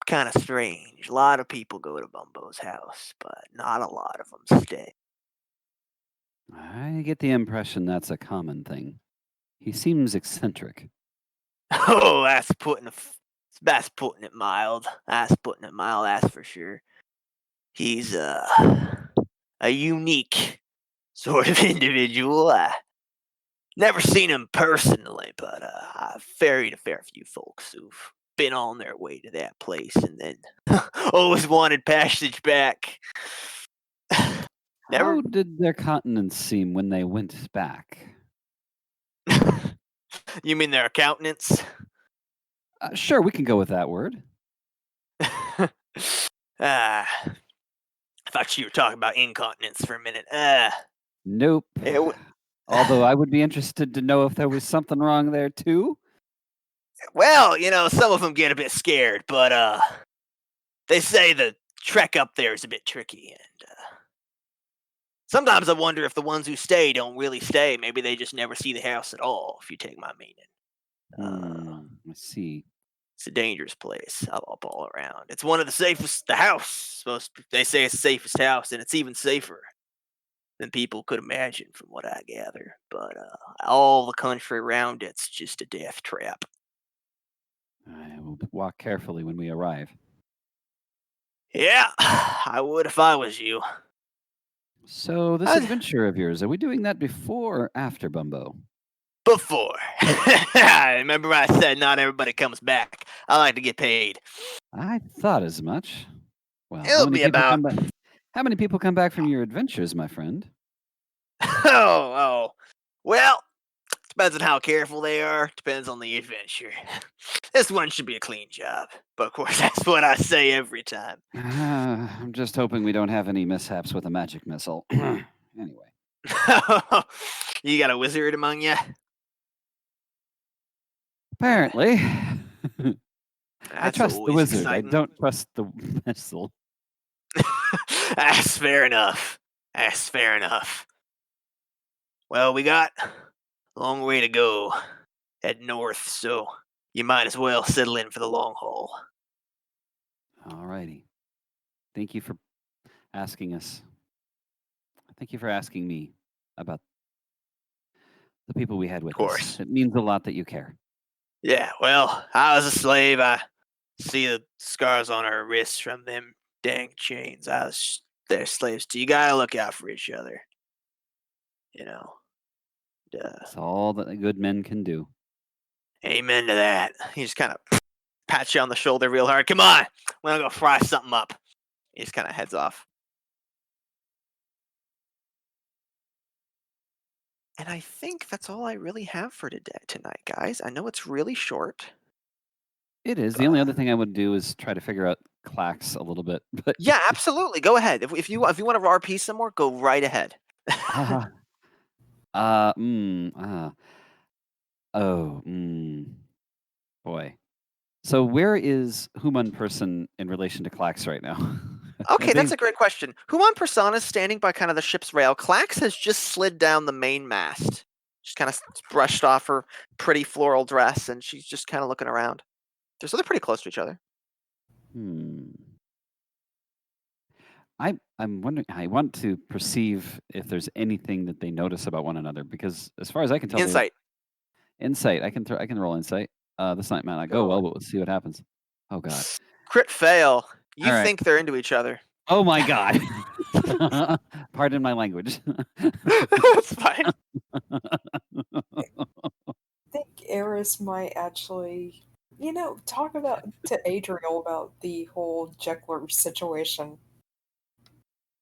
Kind of strange. A lot of people go to Bumbo's house, but not a lot of them stay. I get the impression that's a common thing. He seems eccentric. Oh, that's putting it mild. That's putting it mild. That's for sure. He's a unique sort of individual. I never seen him personally, but I've ferried a fair few folks who've been on their way to that place and then always wanted passage back. Never. How did their countenance seem when they went back? You mean their accountants? Sure, we can go with that word. I thought you were talking about incontinence for a minute. Nope. Although I would be interested to know if there was something wrong there too. Well, some of them get a bit scared, but they say the trek up there is a bit tricky, and sometimes I wonder if the ones who stay don't really stay. Maybe they just never see the house at all, if you take my meaning. I see. It's a dangerous place up all around. It's one of the safest, the house. They say it's the safest house, and it's even safer than people could imagine from what I gather. But all the country around it's just a death trap. I will walk carefully when we arrive. Yeah, I would if I was you. So, this adventure of yours, are we doing that before or after Bumbo? Before. Remember I said not everybody comes back. I like to get paid. I thought as much. Well, It'll be about... How many people come back from your adventures, my friend? Oh. Well, depends on how careful they are. Depends on the adventure. This one should be a clean job. But of course, that's what I say every time. I'm just hoping we don't have any mishaps with a magic missile. Anyway. You got a wizard among you? Apparently. I trust the wizard. Exciting. I don't trust the missile. That's fair enough. Well, we got a long way to go. Head north, so you might as well settle in for the long haul. All righty. Thank you for asking us. Thank you for asking me about the people we had with us. Of course. It means a lot that you care. Yeah, well, I was a slave. I see the scars on our wrists from them dang chains. I was their slaves too. You gotta look out for each other. That's all that good men can do. Amen to that. He just kind of pats you on the shoulder real hard. Come on, we're gonna go fry something up. He just kind of heads off. And I think that's all I really have for tonight, guys. I know it's really short. It is. The only other thing I would do is try to figure out Clax a little bit. But yeah, absolutely. Go ahead. If you want to RP some more, go right ahead. Boy. So where is Human person in relation to Clax right now? Okay, that's a great question. Human Persona is standing by kind of the ship's rail. Clax has just slid down the main mast. She's kind of brushed off her pretty floral dress, and she's just kind of looking around. So they're pretty close to each other. I'm wondering. I want to perceive if there's anything that they notice about one another, because as far as I can tell, Insight. Insight. I can roll insight. This might not go well, but let's see what happens. Oh God. Crit fail. You All right. think they're into each other. Oh my God. Pardon my language. That's fine. I think Aris might actually, talk to Adriel about the whole Jekyll situation.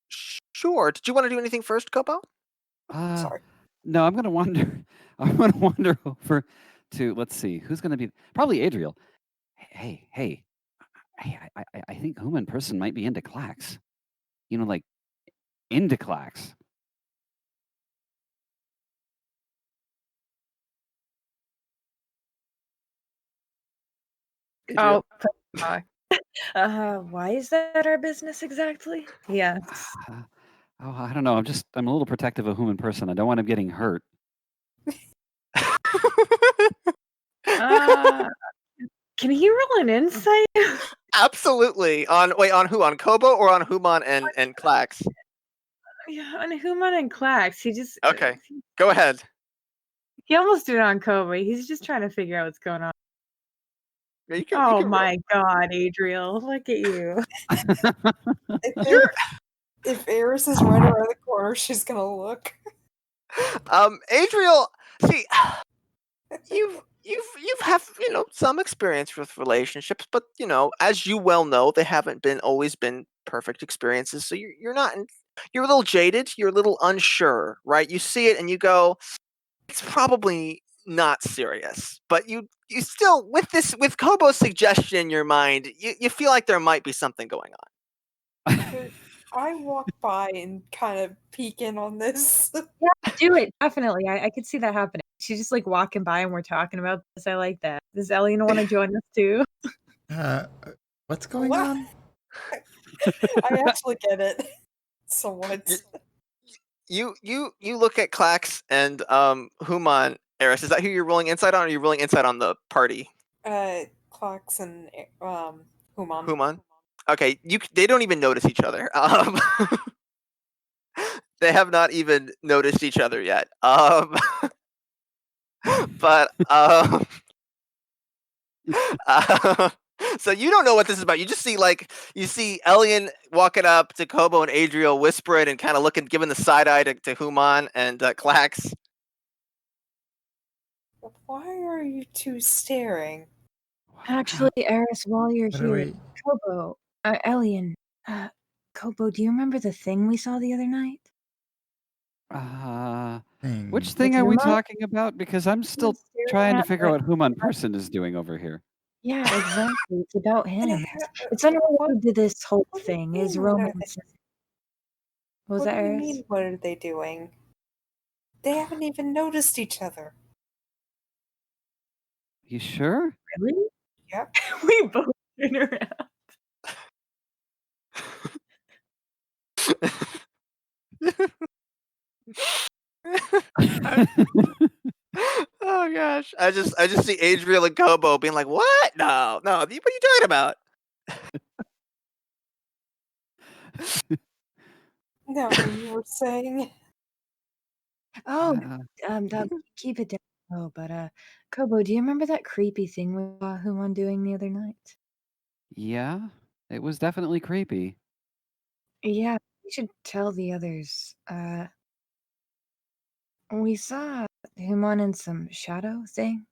Sure. Did you want to do anything first, Kopo? Sorry. No, I'm gonna wander. I'm gonna wander over to. Let's see. Who's gonna be? Probably Adriel. Hey. I think Human person might be into Clax. Like into Clax. Oh, Why is that our business exactly? yes. I don't know. I'm a little protective of Human person. I don't want him getting hurt. Can he roll an insight? Absolutely. On who? On Kobo or on Human and Clax? Yeah, on Human and Clax. He just Okay. Go ahead. He almost did it on Kobe. He's just trying to figure out what's going on. Yeah, you can my God, Adriel, look at you. If Aris is right around the corner, she's gonna look. Adriel, see, you've have some experience with relationships, but as you well know, they haven't always been perfect experiences. So you're a little jaded, you're a little unsure, right? You see it and you go, it's probably not serious, but you still with Kobo's suggestion in your mind, you feel like there might be something going on. I walk by and kind of peek in on this. Yeah, do it. Definitely. I could see that happening. She's just like walking by and we're talking about this. I like that. Does Ellian want to join us too? What's going on? I actually get it. Somewhat. You look at Clax and Human. Aris, is that who you're rolling insight on, or are you rolling insight on the party? Clax and Human. Human. Okay, they don't even notice each other. They have not even noticed each other yet. But so you don't know what this is about. You just see you see Ellian walking up to Kobo and Adriel, whispering and kind of looking, giving the side eye to Human and Clax. Why are you two staring? Actually, Aris, while you're here, Kobo, Ellian, Kobo, do you remember the thing we saw the other night? Which thing are we talking about? Because I'm still trying to figure out what Human person is doing over here. Yeah, exactly. It's about him. It's unrelated to this whole thing. Is romance. What was that, do you Aris? mean, what are they doing? They haven't even noticed each other. You sure? Really? Yep. We both turn around. Oh gosh, I just see Adriel and Kobo being like, "What? No, what are you talking about?" No, you were saying. Oh, keep it down. Oh, but Kobo, do you remember that creepy thing we saw Human doing the other night? Yeah, it was definitely creepy. Yeah, we should tell the others. We saw Human in some shadow thing.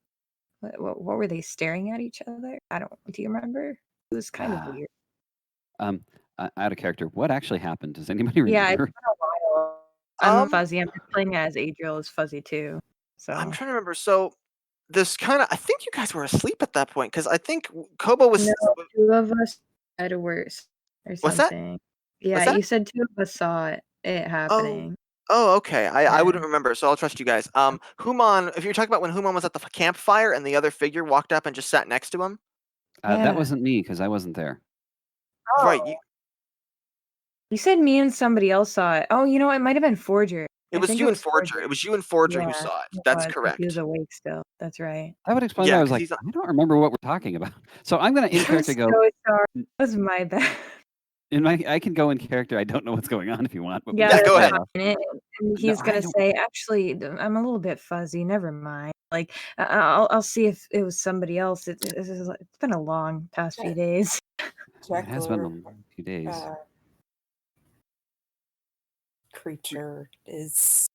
What were they staring at each other? Do you remember? It was kind of weird. Out of character. What actually happened? Does anybody remember? Yeah, it's been a while. I'm fuzzy. I'm playing as Adriel is fuzzy too. So I'm trying to remember. So this I think you guys were asleep at that point, because I think Kobo was. No, two of us had a worse or What's that? something. Yeah, What's that? you said two of us saw it happening. Oh, okay. I wouldn't remember, so I'll trust you guys. Human, if you're talking about when Human was at the campfire and the other figure walked up and just sat next to him. That Yeah. wasn't me because I wasn't there. Right. Oh. You said me and somebody else saw it. Oh, you know, it might have been Forger. It I was think you and Forger. It was you and Forger Yeah, who saw it. it That's was, 'cause correct. He was awake still. That's right. That would explain Yeah, why I was 'cause like, he's not- I don't remember what we're talking about. So I'm gonna in I'm character so go. sorry. That was my bad. I can go in character. I don't know what's going on if you want. But we Yeah, can Yeah, that's go start ahead. off. fine. And No, he's I gonna don't. say, actually, I'm a little bit fuzzy. Never mind. Like, I'll see if it was somebody else. It's been a long past few days. It has been Jekyll a few days. Creature is.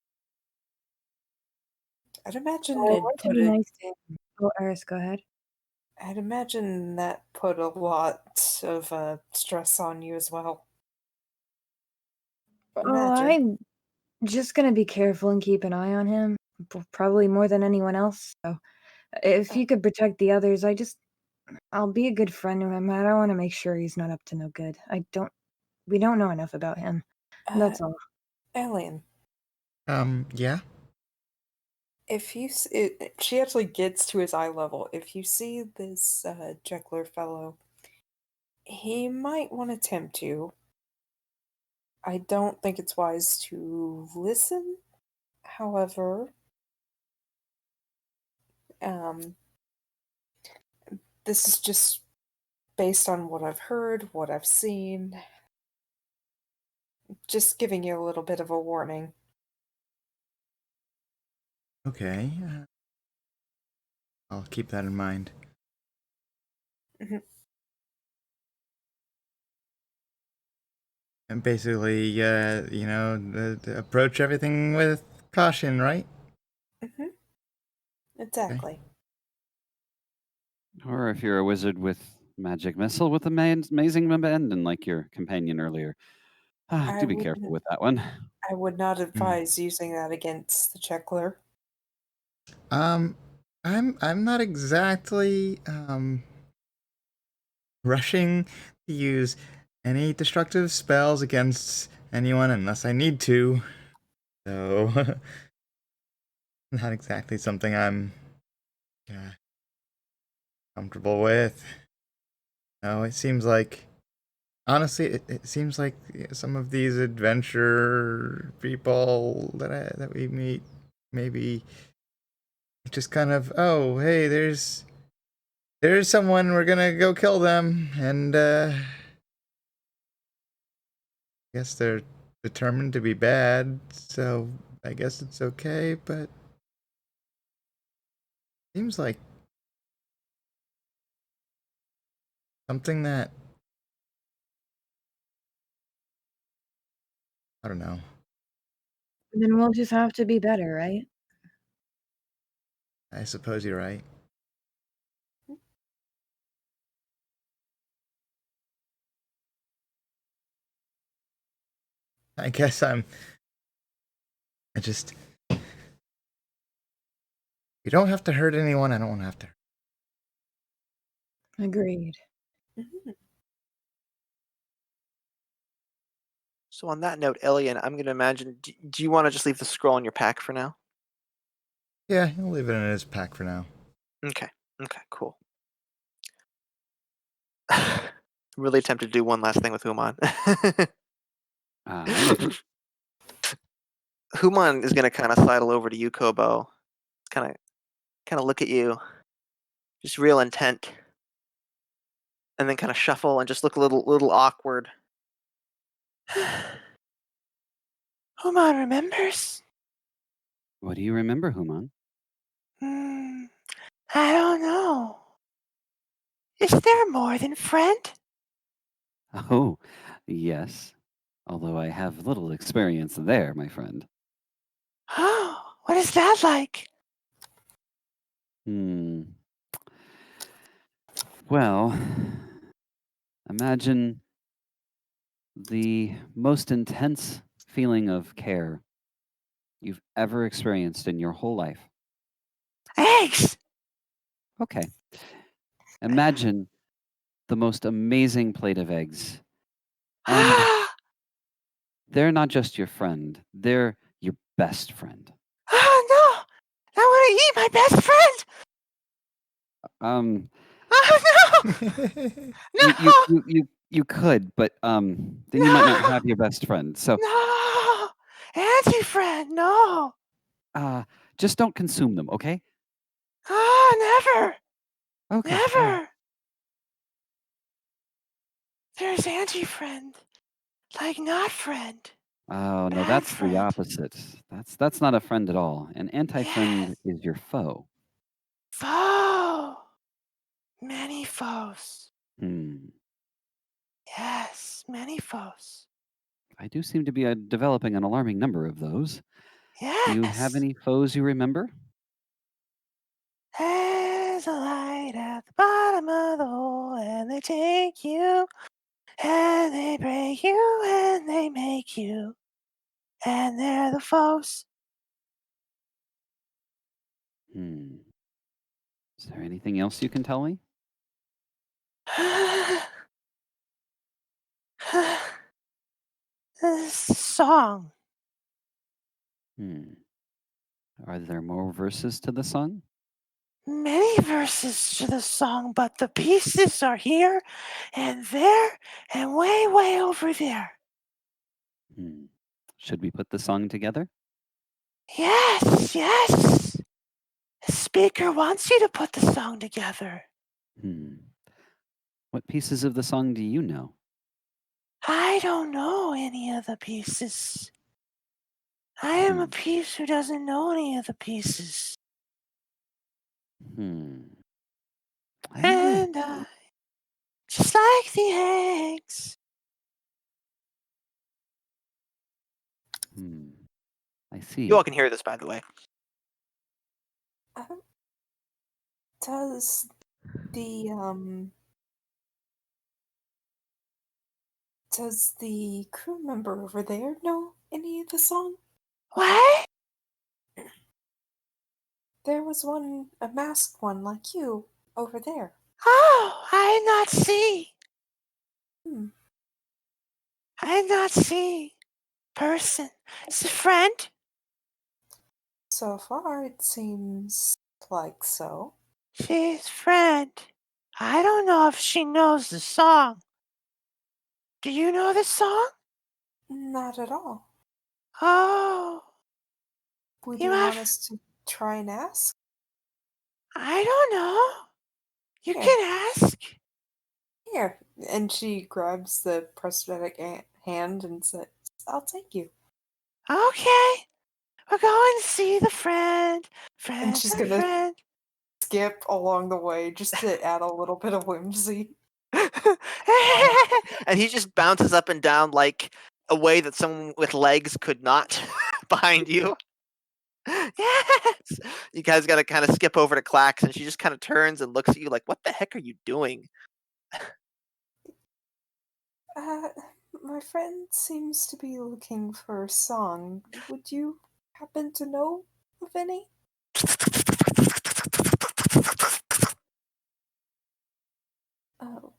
I'd imagine I it want to put be it. nice to him. Oh, Aris, go ahead. I'd imagine that put a lot of stress on you as well. But Oh, imagine. I'm just gonna be careful and keep an eye on him, probably more than anyone else. So, if he could protect the others, I'll be a good friend to him. I don't want to make sure he's not up to no good. We don't know enough about him. That's all. Ellian, Yeah. if you she actually gets to his eye level. If you see this Jekyll fellow, he might want to tempt you. I don't think it's wise to listen. However, this is just based on what I've heard, what I've seen. Just giving you a little bit of a warning. Okay. I'll keep that in mind. Mhm. And basically, approach everything with caution, right? Exactly. Or if you're a wizard with magic missile with amazing abandon, like your companion earlier. Do be careful with that one. I would not advise using that against the Jekyll. I'm not exactly rushing to use any destructive spells against anyone unless I need to. So not exactly something I'm comfortable with. No, it seems like honestly, it seems like some of these adventure people that we meet maybe just kind of, oh, hey, there's someone, we're gonna go kill them, and guess they're determined to be bad, so I guess it's okay, but seems like something that I don't know. Then we'll just have to be better, right? I suppose you're right. I guess I just, you don't have to hurt anyone. I don't want to have to. Agreed. So on that note, Ellian, I'm going to imagine. Do you want to just leave the scroll in your pack for now? Yeah, he'll leave it in his pack for now. Okay. Okay. Cool. I'm really tempted to do one last thing with Human. Human is going to kind of sidle over to you, Kobo. Kind of look at you, just real intent, and then kind of shuffle and just look a little awkward. Human remembers. What do you remember, Human? I don't know. Is there more than friend? Oh, yes. Although I have little experience there, my friend. Oh, what is that like? Well, imagine the most intense feeling of care you've ever experienced in your whole life. Eggs! Okay. Imagine the most amazing plate of eggs. And they're not just your friend, they're your best friend. Oh, no! I want to eat my best friend! Oh no! You could, but then you might not have your best friend. So No! Anti-friend, no! just don't consume them, okay? Never! Okay. all right. Never! There's anti-friend. Like not friend. Oh no, Bad that's the friend. opposite. That's not a friend at all. An anti-friend Yes. is your foe. Foe! Many foes. Hmm. Yes, many foes. I do seem to be developing an alarming number of those. Yes. Do you have any foes you remember? There's a light at the bottom of the hole, and they take you, and they break you, and they make you, and they're the foes. Hmm. Is there anything else you can tell me? This song. Hmm. Are there more verses to the song? Many verses to the song, but the pieces are here and there and way, way over there. Hmm. Should we put the song together? Yes, yes. The speaker wants you to put the song together. Hmm. What pieces of the song do you know? I don't know any of the pieces. I am a piece who doesn't know any of the pieces. Hmm. And just like the eggs. Hmm. I see. You all can hear this, by the way. Does the crew member over there know any of the song? What? There was one, a masked one like you, over there. Oh, I not see. Hmm. I not see. Person. Is it a friend? So far, it seems like so. She's friend. I don't know if she knows the song. Do you know the song? Not at all. Oh, Would you you have. want us to try and ask? I don't know. You Here. can ask. Here. And she grabs the prosthetic hand and says, I'll take you. Okay. We're going to see the friend. Friend, And she's gonna friend. skip along the way just to add a little bit of whimsy. And he just bounces up and down like a way that someone with legs could not behind you. Yes! You guys gotta kind of skip over to Clax, and she just kind of turns and looks at you like, what the heck are you doing? My friend seems to be looking for a song. Would you happen to know of any? Oh.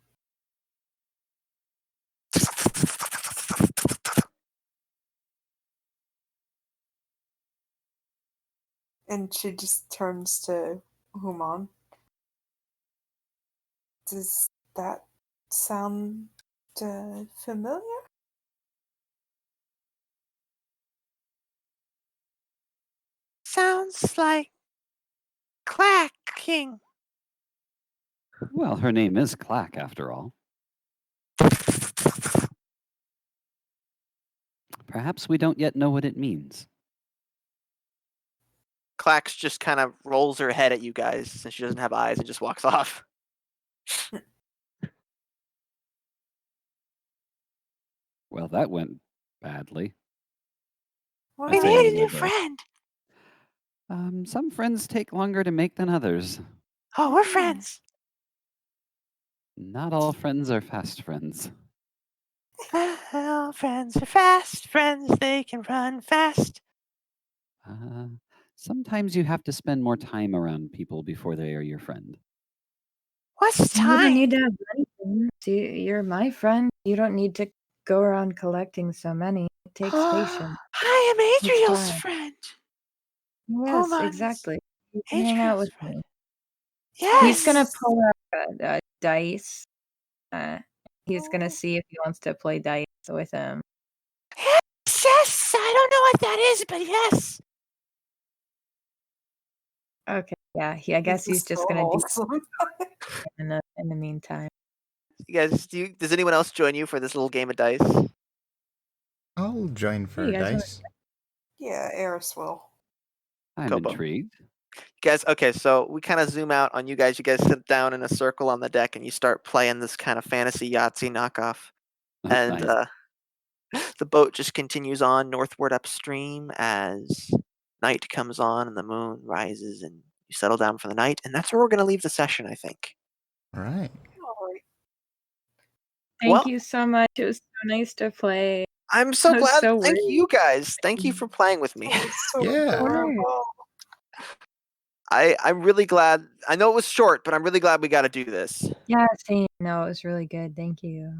And she just turns to Human. Does that sound familiar? Sounds like clacking. Well, her name is Clack, after all. Perhaps we don't yet know what it means. Clax just kind of rolls her head at you guys since she doesn't have eyes and just walks off. Well, that went badly. What We I say need in a a new good way. friend. Some friends take longer to make than others. Oh, we're friends. Not all friends are fast friends. Well, friends are fast. Friends, they can run fast. Sometimes you have to spend more time around people before they are your friend. What's You don't time? need to have many friends. You're my friend. You don't need to go around collecting so many. It takes patience. I am Adriel's time. friend. Yes, Human's exactly. You can hang out Adriel's with friend. me. Yes. He's gonna pull out dice. He's gonna see if he wants to play dice with him. Yes, I don't know what that is, but yes. Okay, yeah. I guess This he's is just so gonna do wholesome. in the meantime. You guys, does anyone else join you for this little game of dice? I'll join Hey, for you guys wanna- dice. Yeah, Aris will. I'm Kobo. intrigued. Guys, okay, so we kind of zoom out on you guys. You guys sit down in a circle on the deck and you start playing this kind of fantasy Yahtzee knockoff. And Nice. the boat just continues on northward upstream as night comes on and the moon rises and you settle down for the night. And that's where we're going to leave the session, I think. All right. All right. Thank Well- you so much. It was so nice to play. I'm so I was glad. so Thank worried. you guys. Thank you for playing with me. Oh, it's so Yeah. adorable. I'm really glad. I know it was short, but I'm really glad we got to do this. Yeah, same. No, it was really good. Thank you.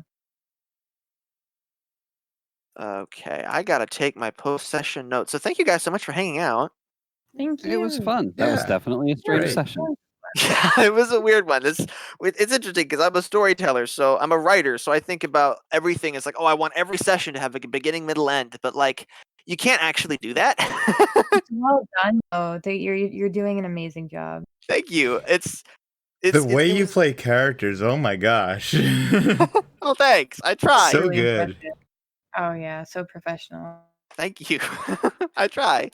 Okay, I got to take my post-session notes. So thank you guys so much for hanging out. Thank you. It was fun. That was Yeah. definitely a strange Great. session. Yeah, it was a weird one. It's interesting because I'm a storyteller, so I'm a writer, so I think about everything. It's like, oh, I want every session to have a beginning, middle, end, but like, you can't actually do that. Well done. Oh, you're doing an amazing job. Thank you. It's The way it you was- play characters, oh my gosh. Oh, thanks. I try. So Really good. impressive. Oh yeah, so professional. Thank you. I try.